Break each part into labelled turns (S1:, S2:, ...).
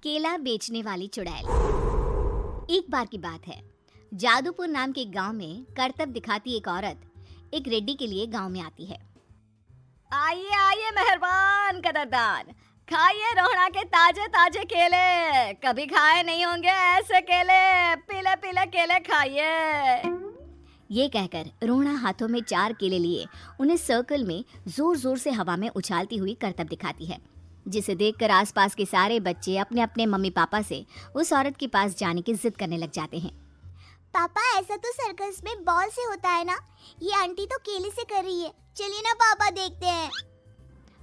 S1: केला बेचने वाली चुड़ैल। एक बार की बात है, जादूपुर नाम के गांव में करतब दिखाती एक औरत एक रेड्डी के लिए गांव में आती है।
S2: आइए आइए मेहरबान कदरदान, खाइए रोहड़ा के ताजे ताजे केले। कभी खाए नहीं होंगे ऐसे केले, पीले पीले केले खाइए।
S1: ये कहकर रोहड़ा हाथों में 4 केले लिए उन्हें सर्कल में जोर जोर से हवा में उछालती हुई करतब दिखाती है, जिसे देखकर आसपास के सारे बच्चे अपने अपने मम्मी पापा से उस औरत के पास जाने की जिद करने लग जाते हैं।
S3: पापा, ऐसा तो सर्कस में बॉल से होता है ना, ये आंटी तो केले से कर रही है। चलिए ना पापा, देखते हैं।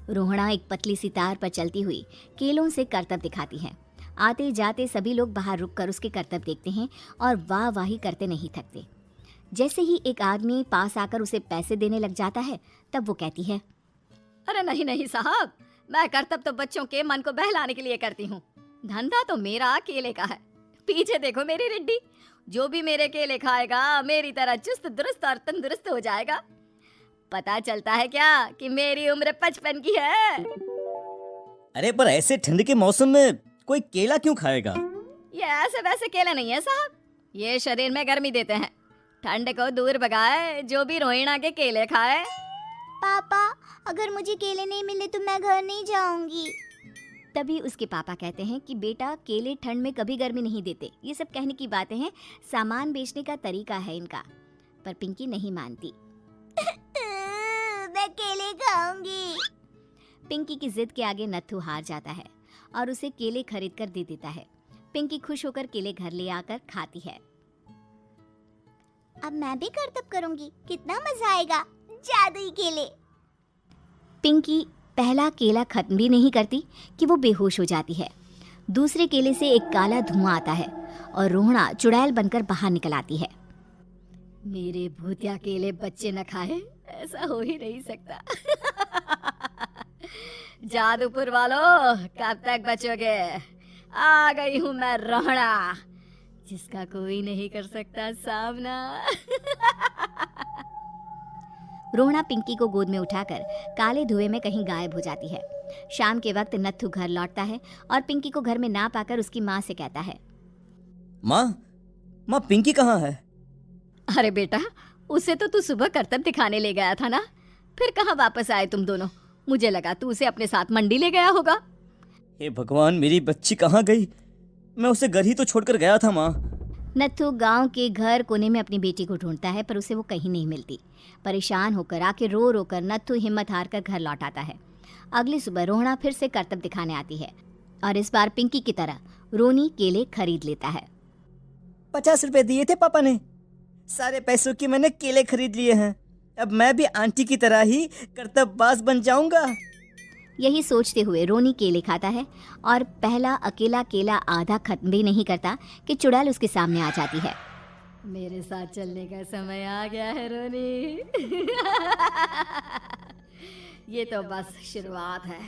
S1: रोहड़ा एक पतली सी तार पर चलती हुई केलों से करतब दिखाती है। आते जाते सभी लोग बाहर रुककर उसके करतब देखते हैं और वाह वाही करते नहीं थकते। जैसे ही एक आदमी पास आकर उसे पैसे देने लग जाता है, तब वो कहती है,
S2: अरे नहीं नहीं साहब, मैं करतब तो बच्चों के मन को बहलाने के लिए करती हूँ। धंधा तो मेरा केले का है। पीछे देखो मेरी रिड्डी, जो भी मेरे केले खाएगा मेरी तरह चुस्त दुरुस्त और तंदुरुस्त हो जाएगा। पता चलता है क्या कि मेरी उम्र 55 की है।
S4: अरे पर ऐसे ठंड के मौसम में कोई केला क्यों खाएगा?
S2: ये ऐसे वैसे केले नहीं है साहब, ये शरीर में गर्मी देते हैं। ठंड को दूर भगाए जो भी रोहिणा के केले खाए।
S3: पापा, अगर मुझे केले नहीं मिले तो मैं घर नहीं जाऊंगी।
S1: तभी उसके पापा कहते हैं कि बेटा, केले ठंड में कभी गर्मी नहीं देते। ये सब कहने की बातें हैं, सामान बेचने का तरीका है इनका। पर पिंकी नहीं मानती।
S3: मैं केले खाऊंगी।
S1: पिंकी की जिद के आगे नत्थू हार जाता है और उसे केले खरीद कर दे देता है। पिंकी खुश होकर केले घर ले आकर खाती है।
S3: अब मैं भी करतब करूंगी, कितना मजा आएगा। जादुई केले।
S1: पिंकी पहला केला खत्म भी नहीं करती कि वो बेहोश हो जाती है। दूसरे केले से एक काला धुआं आता है और रोहड़ा चुड़ैल बनकर बाहर निकल आती है।
S2: मेरे भूतिया केले बच्चे न खाए, ऐसा हो ही नहीं सकता। जादूपुर वालों, कब तक बचोगे? आ गई हूँ मैं रोहड़ा, जिसका कोई नहीं कर सकता सामना।
S1: रोहड़ा पिंकी को गोद में उठाकर काले धुएं में कहीं गायब हो जाती है। शाम के वक्त नत्थू घर लौटता है और पिंकी को घर में ना पाकर उसकी माँ से कहता है,
S4: माँ पिंकी कहाँ है?
S2: अरे बेटा, उसे तो तू सुबह करतब दिखाने ले गया था ना, फिर कहाँ वापस आए तुम दोनों? मुझे लगा तू उसे अपने साथ मंडी ले गया होगा।
S4: हे भगवान, मेरी बच्ची कहाँ गई? मैं उसे घर ही तो छोड़कर गया था माँ।
S1: नत्थू गांव के घर कोने में अपनी बेटी को ढूंढता है, पर उसे वो कहीं नहीं मिलती। परेशान होकर आखिर रो रो कर नत्थू हिम्मत हार कर घर लौट आता है। अगली सुबह रोहड़ा फिर से करतब दिखाने आती है और इस बार पिंकी की तरह रोनी केले खरीद लेता है।
S4: 50 रुपए दिए थे पापा ने, सारे पैसों की मैंने केले खरीद लिए हैं। अब मैं भी आंटी की तरह ही करतबबाज बन जाऊंगा।
S1: यही सोचते हुए रोनी केले खाता है और पहला अकेला केला आधा खत्म भी नहीं करता कि चुड़ैल उसके सामने आ जाती है।
S2: मेरे साथ चलने का समय आ गया है रोनी। ये तो बस शुरुआत है।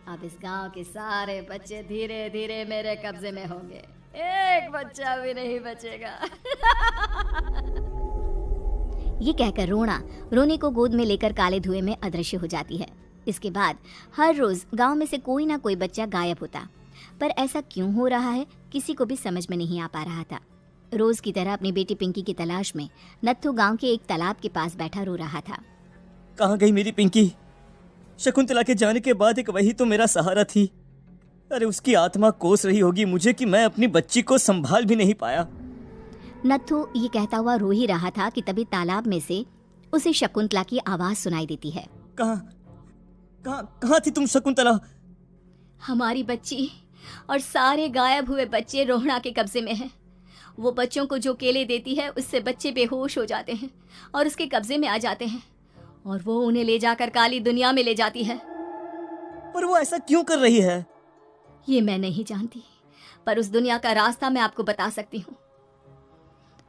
S2: अब इस गांव के सारे बच्चे धीरे धीरे मेरे कब्जे में होंगे, एक बच्चा भी नहीं बचेगा।
S1: ये कहकर रोनी को गोद में लेकर काले धुएं में अदृश्य हो जाती है। इसके बाद हर रोज गांव में से कोई ना कोई बच्चा गायब होता, पर ऐसा क्यों हो रहा है किसी को भी समझ में नहीं आ पा रहा था। रोज की तरह अपनी बेटी पिंकी की तलाश में नत्थू गांव के एक तालाब के पास बैठा रो रहा था।
S4: कहाँ गई मेरी पिंकी? शकुंतला के जाने के बाद एक वही तो मेरा सहारा थी। अरे उसकी आत्मा कोस रही होगी मुझे कि मैं अपनी बच्ची को संभाल भी नहीं पाया।
S1: नत्थू ये कहता हुआ रो ही रहा था कि तभी तालाब में से उसे शकुंतला की आवाज सुनाई देती है।
S4: कहाँ थी तुम शकुंतला?
S2: हमारी बच्ची और सारे गायब हुए बच्चे रोहड़ा के कब्जे में हैं। वो बच्चों को जो केले देती है उससे बच्चे बेहोश हो जाते हैं और उसके कब्जे में आ जाते हैं और वो उन्हें ले जाकर काली दुनिया में ले जाती है।
S4: पर वो ऐसा क्यों कर रही है?
S2: ये मैं नहीं जानती, पर उस दुनिया का रास्ता मैं आपको बता सकती हूँ।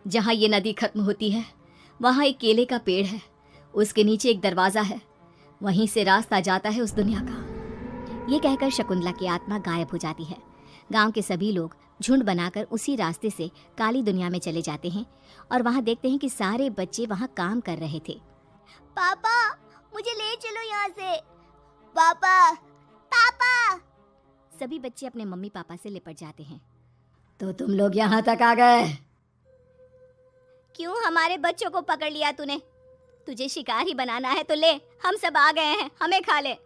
S2: जहाँ ये नदी खत्म होती है वहाँ एक केले का पेड़ है, उसके नीचे एक दरवाजा है, वहीं से रास्ता जाता है उस दुनिया का।
S1: ये कहकर शकुंतला की आत्मा गायब हो जाती है। गांव के सभी लोग झुंड बनाकर उसी रास्ते से काली दुनिया में चले जाते हैं और वहाँ देखते हैं कि सारे बच्चे वहाँ काम कर रहे थे।
S3: पापा, मुझे ले चलो यहाँ से। पापा, पापा,
S1: सभी बच्चे अपने मम्मी पापा से लिपट जाते हैं।
S2: तो तुम लोग यहाँ तक आ गए?
S1: क्यों हमारे बच्चों को पकड़ लिया तूने? तुझे शिकार ही बनाना है तो ले, हम सब आ गए हैं, हमें खा ले।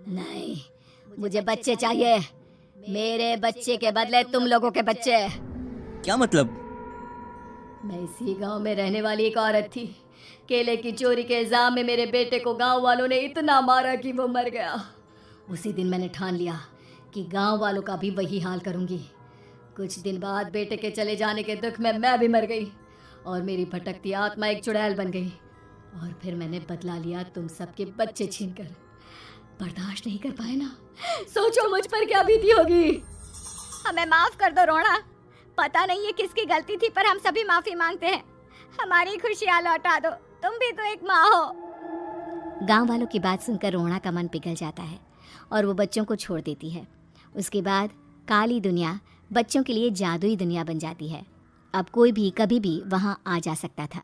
S2: नहीं, मुझे बच्चे चाहिए। मेरे बच्चे के बदले तुम लोगों के बच्चे।
S4: क्या मतलब?
S2: मैं इसी गांव में रहने वाली एक औरत थी। केले की चोरी के इल्जाम में मेरे बेटे को गांव वालों ने इतना मारा कि वो मर गया। उसी दिन मैंने ठान लिया कि गांव वालों का भी वही हाल करूंगी। कुछ दिन बाद बेटे के चले जाने के दुख में मैं भी मर गई और मेरी भटकती आत्मा एक चुड़ैल बन गई। और फिर मैंने बदला लिया तुम सबके बच्चे छीनकर। बर्दाश्त नहीं कर पाए ना? सोचो मुझ पर क्या बीती होगी।
S1: हमें माफ कर दो रोना। पता नहीं ये किसकी गलती थी, पर हम सभी माफी मांगते हैं। हमारी खुशियाँ लौटा दो, तुम भी तो एक माँ हो। गांव वालों की बात सुनकर रोना का मन पिघल जाता है और वो बच्चों को छोड़ देती है। उसके बाद काली दुनिया बच्चों के लिए जादुई दुनिया बन जाती है। अब कोई भी कभी भी वहां आ जा सकता था।